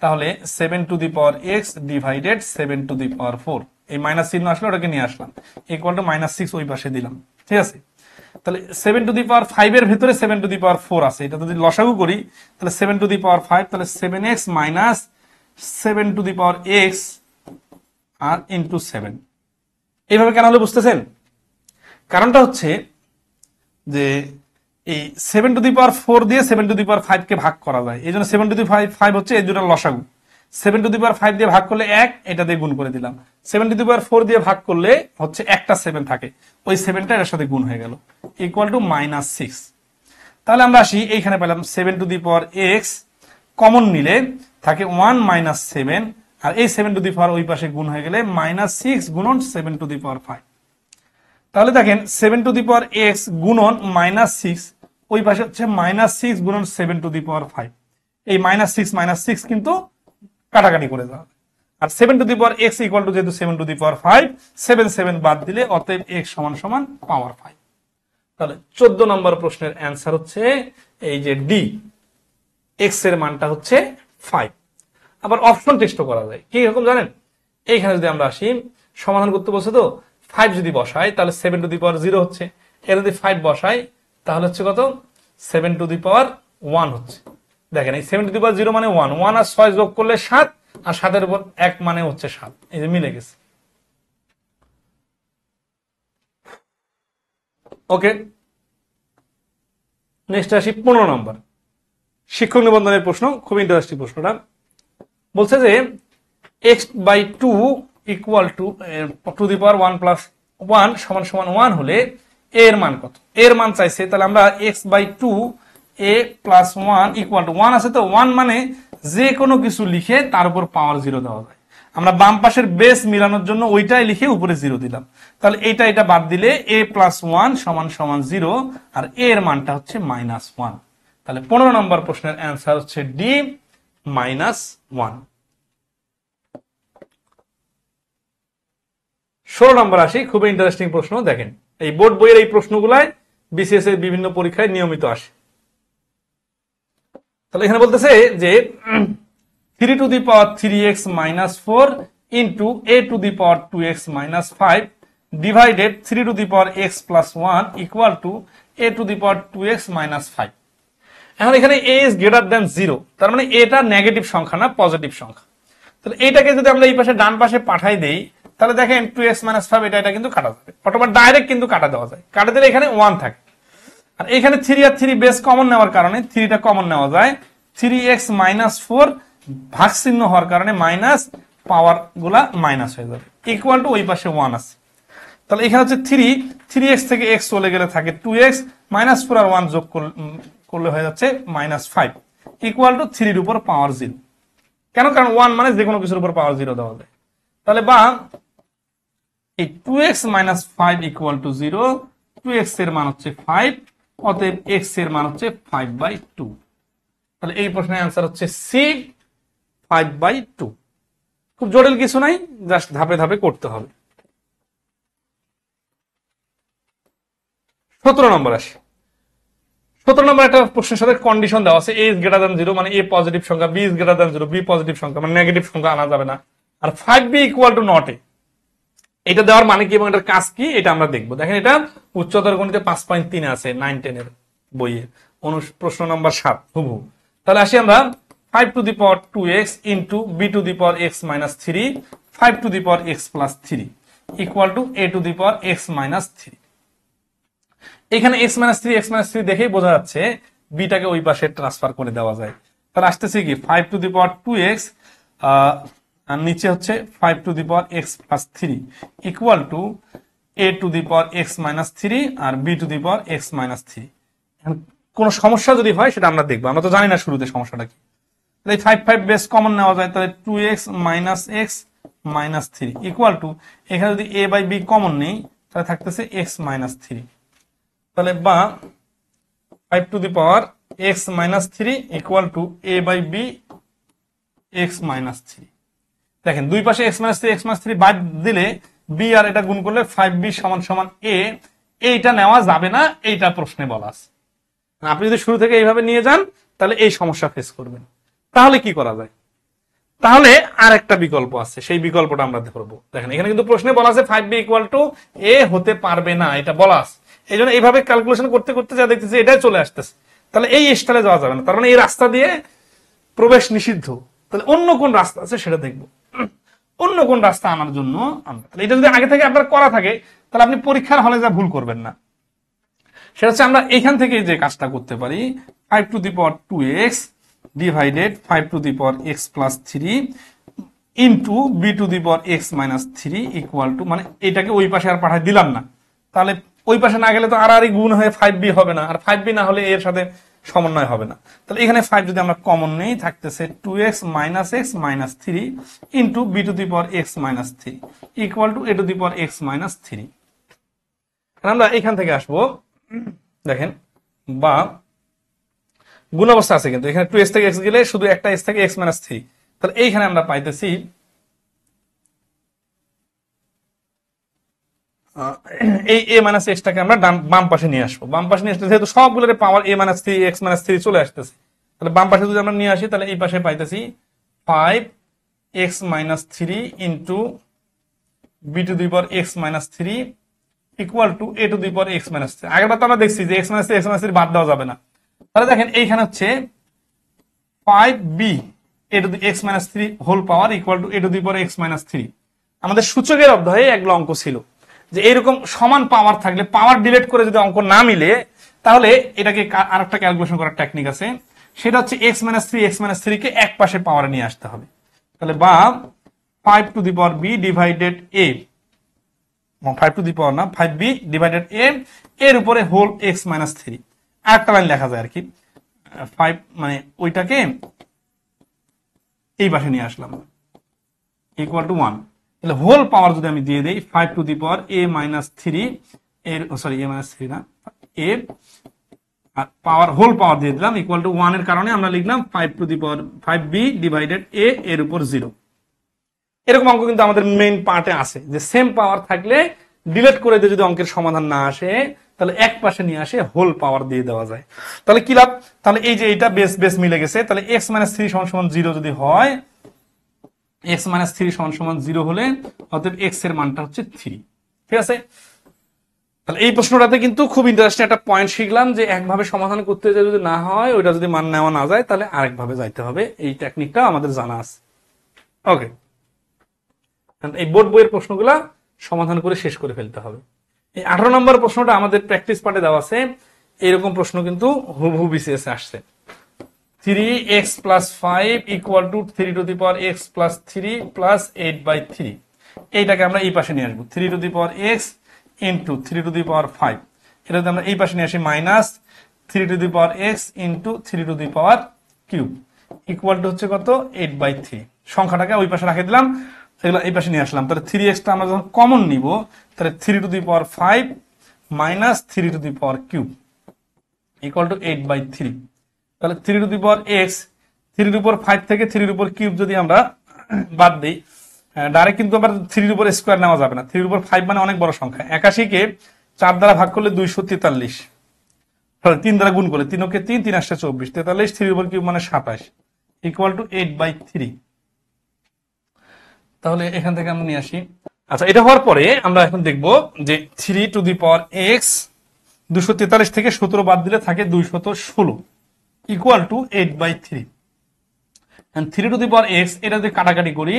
তাহলে 7 to the power x divided 7 to the power 4, এই মাইনাস চিহ্ন আসলে ওটাকে নিয়ে আসলাম, ইকুয়াল টু -6 ওই পাশে দিলাম। ঠিক আছে, তাহলে 7 টু দি পাওয়ার 5 এর ভিতরে 7 টু দি পাওয়ার 4 আছে, এটা যদি লসাগু করি তাহলে 7 টু দি পাওয়ার 5, তাহলে 7x minus 7 to the power x আর ইনটু 7। এইভাবে কেন হলো বুঝতেছেন? কারণটা হচ্ছে যে এই 7 টু দি পাওয়ার 4 দিয়ে 7 টু দি পাওয়ার 5 কে ভাগ করা যায়, এই জন্য 7 টু দি 5 হচ্ছে এই দুটো লসাগু। 7 টু দি পাওয়ার 5 দিয়ে ভাগ করলে 1, এটা দিয়ে গুণ করে দিলাম। 7 টু দি পাওয়ার 4 দিয়ে ভাগ করলে হচ্ছে একটা 7 থাকে, ওই 7টা এর সাথে গুণ হয়ে গেল, ইকুয়াল টু -6। তাহলে আমরা আসি, এইখানে পেলাম 7 to the power x, common নিলে থাকে 1 মাইনাস 7, আর এই 7 টু দি পাওয়ার ওই পাশে গুণ হয়ে গেলে -6 গুণন 7 টু দি পাওয়ার 5। তাহলে দেখেন 7 টু দি পাওয়ার x গুণন -6, ওই পাশে হচ্ছে -6 গুণন 7 টু দি পাওয়ার 5, এই -6 কিন্তু কাটাকাটি করে দেওয়া, আর 7 to the power x equal to যেহেতু 7 টু দি পাওয়ার 5, 7 বাদ দিলে অতএব x সমান সমান পাওয়ার 5। তাহলে 14 নম্বর প্রশ্নের অ্যান্সার হচ্ছে এই যে ডি, x এর মানটা হচ্ছে 5। আবার অপশন টেস্ট করা যায়, কি রকম জানেন? এইখানে যদি আমরা আসি, সমাধান করতে বলছে তো 5 যদি বসাই তাহলে 7 টু দি পাওয়ার 0 হচ্ছে, এর যদি 5 বসাই তাহলে হচ্ছে কত 7 টু দি পাওয়ার 1 হচ্ছে। দেখেন এই 7 টু দি পাওয়ার 0 মানে 1, 1 আর 6 যোগ করলে 7, আর 7 এর উপর 1 মানে হচ্ছে 7, এই যে মিলে গেছে। ওকে, নেক্সট আসি 15 নম্বর শিক্ষক নিবন্ধনের প্রশ্ন, খুব ইন্টারেস্টিং প্রশ্নটা। বলছে যে x/2 equal to the power 1 plus 1 সমান সমান 1 হলে a এর মান কত? এর মান চাইছে, তাহলে আমরা x/2 a plus 1 equal to 1 আছে তো 1 মানে যে কোনো কিছু লিখে তার উপর পাওয়ার 0 দেওয়া যায়। আমরা বাম পাশের বেস মিলানোর জন্য ওইটাই লিখে উপরে 0 দিলাম, তাহলে এটা বাদ দিলে a প্লাস 1 সমান সমান 0, আর a এর মানটা হচ্ছে -1। তাহলে 15 নম্বর প্রশ্নের অ্যান্সার হচ্ছে ডি, -1। 16 নম্বর আসি, খুবই ইন্টারেস্টিং প্রশ্ন। দেখেন এই বোর্ড বইয়ের এই প্রশ্নগুলাই বিসিএস এর বিভিন্ন পরীক্ষায় নিয়মিত আসে। তাহলে এখানে বলতেছে যে 3 to the power 3x minus 4 into a to the power 2x minus 5 divided 3 to the power x plus 1 equal to a to the power 2x minus 5। এখন এখানে a ইজ গ্রেটার দ্যান 0, তার মানে এটা নেগেটিভ সংখ্যা না positive সংখ্যা। তাহলে এইটাকে যদি আমরা এই পাশে ডান পাশে পাঠাই দেই তাহলে দেখেন 2x মাইনাস 5 এটা কিন্তু কাটা যাবে, অথবা ডাইরেক্ট কিন্তু কাটা দেওয়া যায়, কাটা দিলে এখানে 1 থাকে, আর এখানে 3 আর 3 বেস কমন নেওয়ার কারণে 3টা কমন নেওয়া যায়, 3x মাইনাস 4 ভাগ চিহ্ন হওয়ার কারণে মাইনাস, পাওয়ার গুলা মাইনাস হয়ে যাবে, ইকুয়াল টু ওই পাশে 1 আছে। তাহলে এখানে হচ্ছে 3x থেকে x চলে গেলে থাকে 2x, -4 আর 1 যোগ করলে হয়ে যাচ্ছে -5 ইকুয়াল টু 3 এর উপর পাওয়ার 0। কেন? কারণ 1 মানে যে কোনো কিছুর উপর পাওয়ার 0 দেওয়া যায়। তাহলে বা এই 2x minus 5 equal to 0, 2x এর মান হচ্ছে 5, অতএব x এর মান হচ্ছে 5/2। তাহলে এই প্রশ্নের অ্যান্সার হচ্ছে সি, 5/2। খুব জটিল কিছু নাই, জাস্ট ধাপে ধাপে করতে হবে। 17 নম্বর আসে। 17 নম্বর একটা প্রশ্নের সাথে কন্ডিশন দেওয়া আছে, a is greater than 0 মানে a পজিটিভ সংখ্যা, b is greater than 0 b positive সংখ্যা, মানে নেগেটিভ সংখ্যা আনা যাবে না, আর 5b equal to not a। এটা দেওয়ার মানে কি এবং এটার কাজ কি এটা আমরা দেখবো। দেখেন এটা উচ্চতর গণিতে 5.3 আছে 9-10 এর বইয়ে, প্রশ্ন নম্বর 7 হুবহু। তাহলে আসি আমরা 5 to the power 2x into b to the power x minus 3, 5 to the power x plus 3 equal to a to the power x minus 3। এখানে x মাইনাস 3 x মাইনাস 3 দেখেই বোঝা যাচ্ছে বিটাকে ওই পাশে ট্রান্সফার করে দেওয়া যায়। তাহলে আসতেছে কি 5 টু দি পাওয়ার 2x আর নিচে হচ্ছে 5 to the power x plus 3 equal to a to the power x minus 3 আর b to the power x minus 3। কোন সমস্যা যদি হয় সেটা আমরা দেখবো, আমরা তো জানি না শুরুতে সমস্যাটা কি। তাহলে 5 বেস কমন নেওয়া যায়, তাহলে 2x minus x minus 3 equal two এখানে যদি a বাই b কমন নেই তাহলে থাকতেছে x মাইনাস 3। তাহলে বা 5 to the power x minus 3 equal to a by b x minus 3। দেখেন দুই পাশে x মাইনাস 3 x মাইনাস 3 বাদ দিলে b আর এটা গুণ করলে 5b সমান সমান a, এইটা নেওয়া যাবে না, এইটা প্রশ্নে বলা আছে। আপনি যদি শুরু থেকে এইভাবে নিয়ে যান তাহলে এই সমস্যা ফেস করবেন। তাহলে কি করা যায়? তাহলে আর একটা বিকল্প আছে, সেই বিকল্পটা আমরা ধরবো। দেখেন এখানে কিন্তু প্রশ্নে বলা আছে 5b ইকুয়াল টু a হতে পারবে না, এটা বলা আছে। এই জন্য এইভাবে ক্যালকুলেশন করতে করতে যা দেখতেছি এটাই চলে আসতেছে। তাহলে এই স্টাইলে যাওয়া যাবে না, তার মানে এই রাস্তা দিয়ে প্রবেশ নিষিদ্ধ। তাহলে অন্য কোন রাস্তা আছে সেটা দেখবো, অন্য কোন রাস্তা আনার জন্য আমরা। তাহলে এটা যদি আগে থেকে আপনার করা থাকে তাহলে আপনি পরীক্ষার হলে যা ভুল করবেন না। সেটা হচ্ছে আমরা এখান থেকে যে কাজটা করতে পারি, 5 to the power 2x divided 5 to the power x plus 3 into b to the power x minus 3 equal two, মানে এটাকে ওই পাশে আর পাঠায় দিলাম না, তাহলে ওই পাশে না গেলে তো আর গুণ হয়ে 5b হবে না, আর 5b না হলে এর সাথে সমন্বয় হবে না। তাহলে এখানে 5 যদি আমরা কমন নেই থাকতেছে 2x minus x minus 3 into b to the power x minus 3 equal to a to the power x minus 3। আমরা এখান থেকে আসবো, দেখেন বা গুণ অবস্থা আছে কিন্তু এখানে 2x থেকে x গেলে শুধু একটা x থেকে x মাইনাস 3। তাহলে এইখানে আমরা পাইতেছি এই a মাইনাস x টাকে আমরা বাম পাশে নিয়ে আসবো। বাম পাশে নিয়ে আসতে যেহেতু সবগুলোর পাওয়ার a মাইনাস 3 x মাইনাস 3 চলে আসতেছে, তাহলে বাম পাশে যদি আমরা নিয়ে আসি তাহলে এই পাশে পাইতেছি 5x minus 3 into b to the power x minus 3 equal to a to the power x minus 3। আগেরবার তো আমরা দেখছি যে x মাইনাস 3 x মাইনাস 3 বাদ দেওয়া যাবে না। তাহলে দেখেন এইখানে হচ্ছে 5b a to the x minus 3 whole power equal to a to the power x minus 3। আমাদের সূচকের অধ্যায়ে এগুলো অঙ্ক ছিল যে এরকম সমান পাওয়ার থাকলে পাওয়ার ডিলিট করে যদি অঙ্ক না মিলে তাহলে এটাকে আরেকটা ক্যালকুলেশন করার টেকনিক আছে, সেটা হচ্ছে x মাইনাস 3 x মাইনাস 3 কে এক পাশে পাওয়ারে নিয়ে আসতে হবে। তাহলে বা 5 to the power b divided a, 5 to the power না 5b ডিভাইডেড a এর উপরে হোল x মাইনাস 3। আরেকটা লাইন লেখা যায় আর কি, 5 মানে ওইটাকে এই পাশে নিয়ে আসলাম ইকুয়াল টু 1। তাহলে হোল পাওয়ার যদি আমি দিয়ে দেই 5 to the power a minus 3 এর সরি a মাইনাস 3 না a আর পাওয়ার হোল পাওয়ার দিয়ে দিলাম ইকুয়াল টু 1 এর কারণে আমরা লিখলাম 5 to the power 5b divided a এর উপর 0। এরকম অঙ্ক কিন্তু আমাদের মেইন পার্টে আছে যে সেম পাওয়ার থাকলে ডিলিট করে দিয়ে যদি অঙ্কের সমাধান না আসে তাহলে এক পাশে নিয়ে আসে হোল পাওয়ার দিয়ে দেওয়া যায়। তাহলে কি লাভ? তাহলে এই যে এটা বেস বেস মিলে গেছে, তাহলে x মাইনাস 3 সমান সমান 0 যদি হয়, x মাইনাস 3 সমান সমান 0 হলে অতএব x এর মানটা হচ্ছে 3। ঠিক আছে? তাহলে এই প্রশ্নটাতে কিন্তু খুব ইন্টারেস্টিং একটা পয়েন্ট শিখলাম যে একভাবে সমাধান করতে যে যদি না হয়, ওইটা যদি মান নেওয়া না যায় তাহলে আরেকভাবে যাইতে হবে। এই টেকনিকটা আমাদের জানা আছে। ওকে, এই বোর্ড বইয়ের প্রশ্নগুলা সমাধান করে শেষ করে ফেলতে হবে। এই 18 নম্বর প্রশ্নটা আমাদের প্র্যাকটিস পার্টে দেওয়া আছে। এরকম প্রশ্ন কিন্তু হুবহু বিসিএস আসছে। 3x plus 5 equal to 3 to the power x plus 3 plus 8/3 এইটাকে আমরা এই পাশে নিয়ে আসবো। 3 to the power x into 3 to the power 5 এটা যদি আমরা এই পাশে নিয়ে আসি minus 3 to the power x into 3 to the power cube equal to হচ্ছে কত 8/3। সংখ্যাটাকে ওই পাশে রেখে দিলাম, এগুলো এই পাশে নিয়ে আসলাম। তাহলে 3x টা আমরা যখন কমন নিব তাহলে 3^5 মাইনাস 3^3 ইকুয়াল টু 8/3। তাহলে 3x 3^5 থেকে 3^3 যদি আমরা বাদ দিই, ডাইরেক্ট কিন্তু আবার 3^² নেওয়া যাবে না। 3^5 মানে অনেক বড় সংখ্যা। 81 কে 4 দ্বারা ভাগ করলে 243, 3 দ্বারা গুণ করলে 3 কে 3, 3 আসছে 24, 43, 3^3 মানে 27 ইকুয়াল টু 8/3। তাহলে এখান থেকে আমরা নিয়ে আসি। আচ্ছা, এটা হওয়ার পরে আমরা এখন দেখব যে 3x 243 থেকে 17 বাদ দিলে থাকে 216 ইকুয়াল টু 8/3। 3x এটা যদি কাটাকাটি করি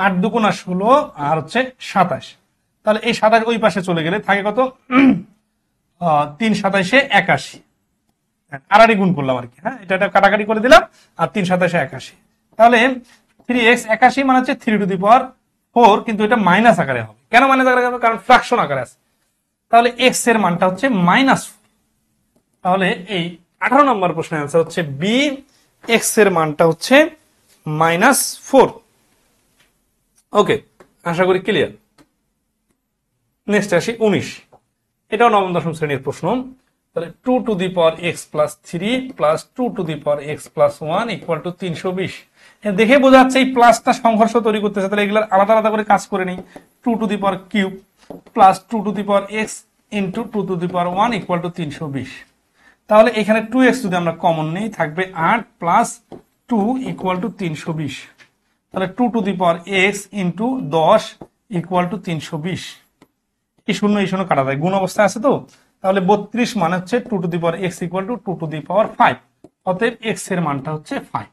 8 দুগুণা 16 আর হচ্ছে 27, তাহলে এই 27 ওই পাশে চলে গেলে থাকে কত 3 27 81, আড়াআড়ি গুণ করলাম আর কি। হ্যাঁ, এটা কাটাকাটি করে দিলাম আর 3 27 81। তাহলে 3x 81 মানে হচ্ছে 3^4, কিন্তু এটা মাইনাস আকারে হবে। কেন মাইনাস আকারে হবে? কারণ ফ্র্যাকশন আকারে আছে। তাহলে x এর মানটা হচ্ছে -4। তাহলে এই 18 নম্বর প্রশ্নের অ্যান্সার হচ্ছে বি, x এর মানটা হচ্ছে -4। ওকে, আশা করি ক্লিয়ার। নেক্সট আসি 19, এটাও নবম দশম শ্রেণীর প্রশ্ন। তাহলে 2x + 3 + 2x + 1 ইকুয়াল টু 320। দেখে বোঝা যাচ্ছে এই প্লাসটা সংঘর্ষ তৈরি করতেছে। তাহলে এগুলো আলাদা আলাদা করে কাজ করে নিই। 2^3 + 2x ইন্টু 2^1 ইকুয়াল টু 320। তাহলে এখানে 2x যদি আমরা কমন নিই থাকবে 8 + 2 ইকুয়াল টু 320। তাহলে 2x ইন্টু 10 ইকুয়াল টু 320। এই শূন্য কাটা যায়, গুণ অবস্থায় আছে তো। তাহলে 32 মানে হচ্ছে 2x ইকুয়াল টু 2^5। অতএব x এর মানটা হচ্ছে 5।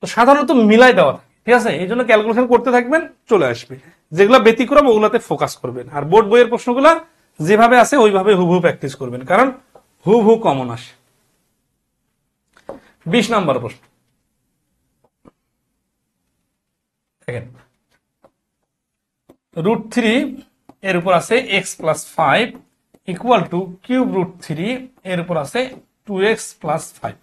তো সাধারণত মিলাই দেওয়া থাকে, ঠিক আছে? এই জন্য ক্যালকুলেশন করতে থাকবেন, চলে আসবে। যেগুলো ব্যতিক্রম ওগুলাতে ফোকাস করবেন, আর বোর্ড বইয়ের প্রশ্নগুলো যেভাবে আছে ওইভাবে হুবহু প্র্যাকটিস করবেন, কারণ হুবহু কমন আসে। 20 নম্বর প্রশ্ন দেখেন, √3 এর উপর আছে x + 5 ইকুয়াল টু √3 এর উপর আছে 2x + 5।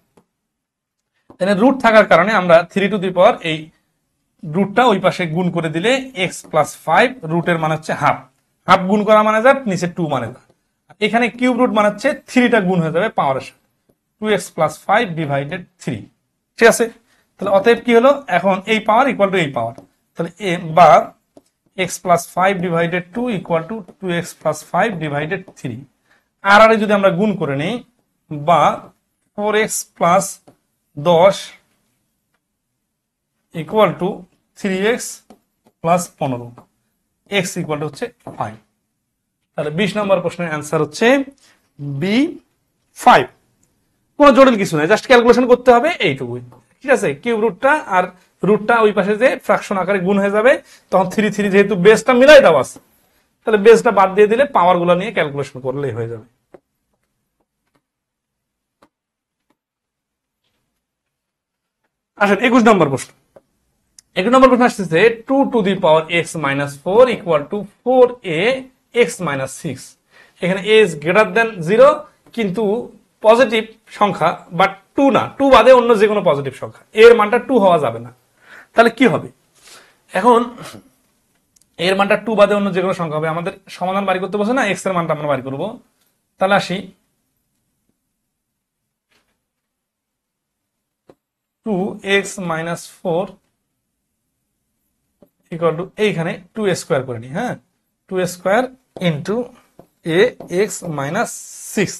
এখানে রুট থাকার কারণে আমরা 3 এই রুটটা ওই পাশে গুণ করে দিলে x + 5, রুটের মান হচ্ছে হাফ। হাফ গুণ করা মানে যা, নিচে 2 মানে যা। এখানে কিউব রুট মানে হচ্ছে 3টা গুণ হয়ে যাবে পাওয়ারের সাথে, 2x + 5 ডিভাইডেড 3। ঠিক আছে? তাহলে অতএব কি হলো, এখন এই পাওয়ার ইকুয়াল টু এই পাওয়ার। তাহলে বা x + 5 divided 2 equal to 2x + 5 divided 3। আর যদি আমরা গুণ করে নিই, বা 4x + 10 equal to 3x + 15, x equal to হচ্ছে 5। তাহলে 20 নম্বর প্রশ্নের অ্যান্সার হচ্ছে বি, 5। কোনো জটিল কিছু নাই, জাস্ট ক্যালকুলেশন করতে হবে এইটুকুই। ঠিক আছে? কিউব রুটটা আর রুটটা ওই পাশে যে ফ্র্যাকশন আকারে গুণ হয়ে যাবে, তখন 3 যেহেতু বেসটা মিলাই দেওয়া আছে, তাহলে বেসটা বাদ দিয়ে দিলে পাওয়ার গুলো নিয়ে ক্যালকুলেশন করলেই হয়ে যাবে। আসেন 21 নম্বর প্রশ্ন। 21 নম্বর প্রশ্ন আসতেছে 2x - 4 ইকুয়াল টু 4ax - 6। এখানে a ইজ গ্রেটার দেন 0, কিন্তু পজিটিভ সংখ্যা, বাট 2 না, 2 বাদে অন্য যে কোনো পজিটিভ সংখ্যা, এর মানটা 2 হওয়া যাবে না। তাহলে কি হবে? এখন এর মানটা 2 বাদে অন্য যে কোনো সংখ্যা হবে। আমাদের সমাধান বাড়ি করতে বসে না, x এর মানটা আমরা বাড়ি করবো। তাহলে আসি 2x - 4 ইকুয়াল টু, এইখানে 2² করে নিই। হ্যাঁ, 2² ইন্টু ax - 6।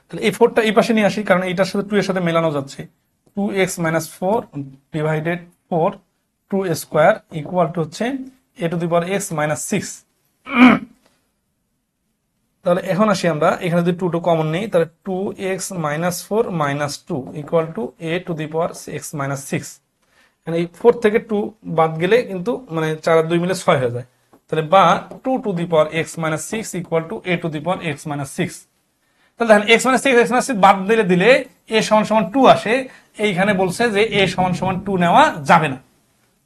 তাহলে এই 4টা এই পাশে নিয়ে আসি, কারণ এইটার সাথে 2 এর সাথে মেলানো যাচ্ছে। 2x - 4 ডিভাইডেড 4 2² ইকুয়াল টু হচ্ছে a⁴x - 6। তাহলে এখন আসি আমরা, এখানে যদি 2 কমন নেই, তাহলে 2x - 4 - 2 ইকুয়াল টু a⁴x - 6। এই 4 থেকে 2 বাদ গেলে কিন্তু মানে 4 আর 2 মিলে 6 হয়ে যায়। তাহলে বা 2x - 6 ইকুয়াল টু a⁴x - 6। তাহলে দেখেন x - 6 x - 6 বাদ দিলে a = 2 আসে। এইখানে বলছে যে a = 2 নেওয়া যাবে না।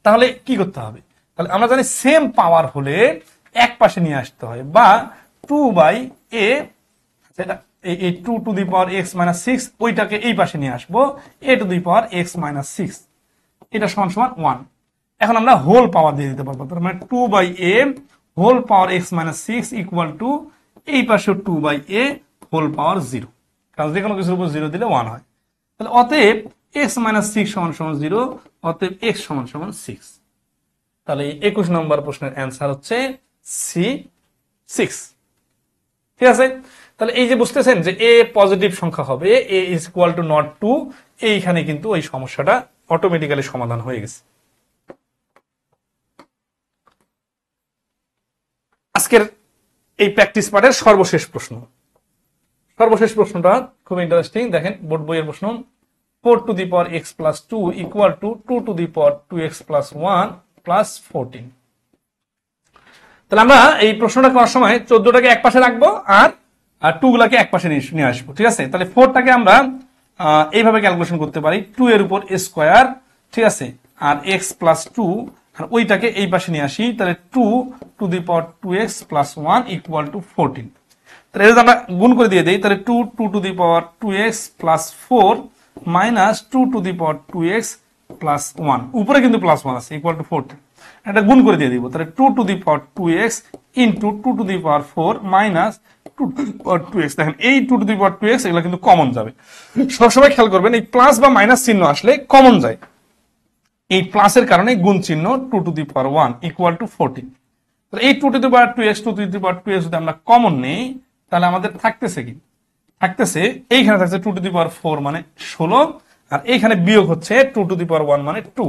তাহলে কি করতে হবে? তাহলে আমরা জানি সেম পাওয়ার হলে এক পাশে নিয়ে আসতে হয়, বা 2/a, সেটা এই 2x - 6 ওইটাকে এই পাশে নিয়ে আসবো, a⁴x - 6, এটা = 1। এখন আমরা হোল পাওয়ার দিয়ে দিতে পারবো, তার মানে 2/a whole power x minus 6 equal to এই পাশে 2/a হোল পাওয়ার 0, কারণ যে কোনো কিছুর উপর 0 দিলে 1 হয়। তাহলে অতএব x মাইনাস 6 সমান সমান 0, অতএব x সমান সমান 6। তাহলে 21 নম্বর প্রশ্নের অ্যান্সার হচ্ছে সি 6। ঠিক আছে, তাহলে এই যে বুঝতেছেন যে a পজিটিভ সংখ্যা হবে, a is equal to not 2, এইখানে কিন্তু এই সমস্যাটা অটোমেটিক্যালি সমাধান হয়ে গেছে। আজকের এই প্র্যাকটিস পার্টের সর্বশেষ প্রশ্নটা খুব ইন্টারেস্টিং। দেখেন বোর্ড বইয়ের প্রশ্ন, 4 two the power x plus 2 equal to 2 to the power 2x plus 1 plus 14। তাহলে আমরা এই প্রশ্নটা করার সময় 14টাকে এক পাশে রাখবো আর 2 গুলাকে এক পাশে নিয়ে আসবো। ঠিক আছে, তাহলে 4টাকে আমরা এইভাবে ক্যালকুলেশন করতে পারি, 2 এর উপর স্কোয়ার, ঠিক আছে, আর x প্লাস 2, আর ওইটাকে এই পাশে নিয়ে আসি, তাহলে 2 to the power 2x plus 1 equal to 14। তাহলে এটা আমরা গুণ করে দিয়ে দিই, তাহলে 2 to the power 2x plus 4 minus 2 to the power 2x plus 1, উপরে কিন্তু প্লাস 1 আছে, ইকুয়াল টু 14। এটা গুণ করে দিয়ে দিব, তাহলে 2 to the power 2x into 2 to the power 4 minus 2 to the power 2x। দেখেন এই 2 টু দি পাওয়ার 2x এগুলো কিন্তু কমন যাবে, সবসময় খেয়াল করবেন এই প্লাস বা মাইনাস চিহ্ন আসলে কমন যায়, এই প্লাসের কারণে গুণ চিহ্ন 2 to the power 1 equal to 14। তাহলে এই 2 to the power 2x 2 to the power 2x যদি আমরা কমন নেই, তাহলে আমাদের থাকতেছে কি, থাকতেছে এইখানে থাকছে 2 টু দি পাওয়ার 4 মানে 16, আর এইখানে বিয়োগ হচ্ছে 2 টু দি পাওয়ার 1 মানে 2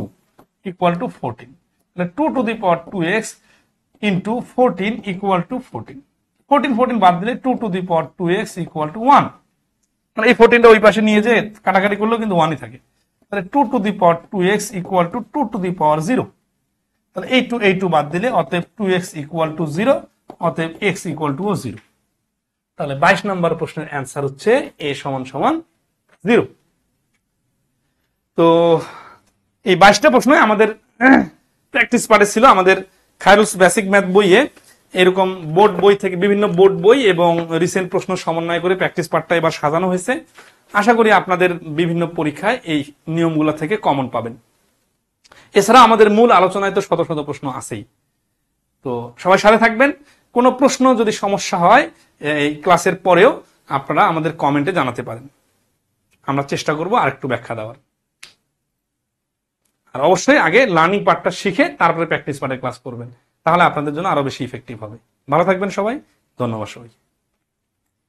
ইকুয়াল টু 14। তাহলে 2 to the power 2x into 14 equal to 14, 14 বাদ দিলে 2 to the power 2x equal to 1, মানে এই 14টা ওই পাশে নিয়ে যে কাটাকাটি করলেও কিন্তু 1ই থাকে। তাহলে 2 to the power 2x equal to 2 to the power 0, তাহলে এই 2 বাদ দিলে অতএব 2x ইকুয়াল টু 0, অতএব x ইকুয়াল টু 0। তাহলে 22 নম্বর প্রশ্নের অ্যান্সার হচ্ছে a সমান সমান 0। তো এই 22টা প্রশ্ন আমাদের প্র্যাকটিস পার্টে ছিল, আমাদের খায়রুলস বেসিক ম্যাথ বইয়ে এরকম বোর্ড বই থেকে বিভিন্ন বোর্ড বই এবং রিসেন্ট প্রশ্ন সমন্বয় করে প্র্যাকটিস পার্টটা এবার সাজানো হয়েছে। আশা করি আপনাদের বিভিন্ন পরীক্ষায় এই নিয়মগুলো থেকে কমন পাবেন। এছাড়া আমাদের মূল আলোচনায় তো শত শত প্রশ্ন আছেই, তো সবাই সাথে থাকবেন। কোনো প্রশ্ন যদি সমস্যা হয় এই ক্লাসের পরেও আপনারা আমাদের কমেন্টে জানাতে পারেন, আমরা চেষ্টা করব আরেকটু ব্যাখ্যা দেওয়ার। আর অবশ্যই আগে লার্নিং পার্টটা শিখে তারপরে প্র্যাকটিস পার্টের ক্লাস করবেন, তাহলে আপনাদের জন্য আরো বেশি ইফেক্টিভ হবে। ভালো থাকবেন সবাই, ধন্যবাদ সবাই।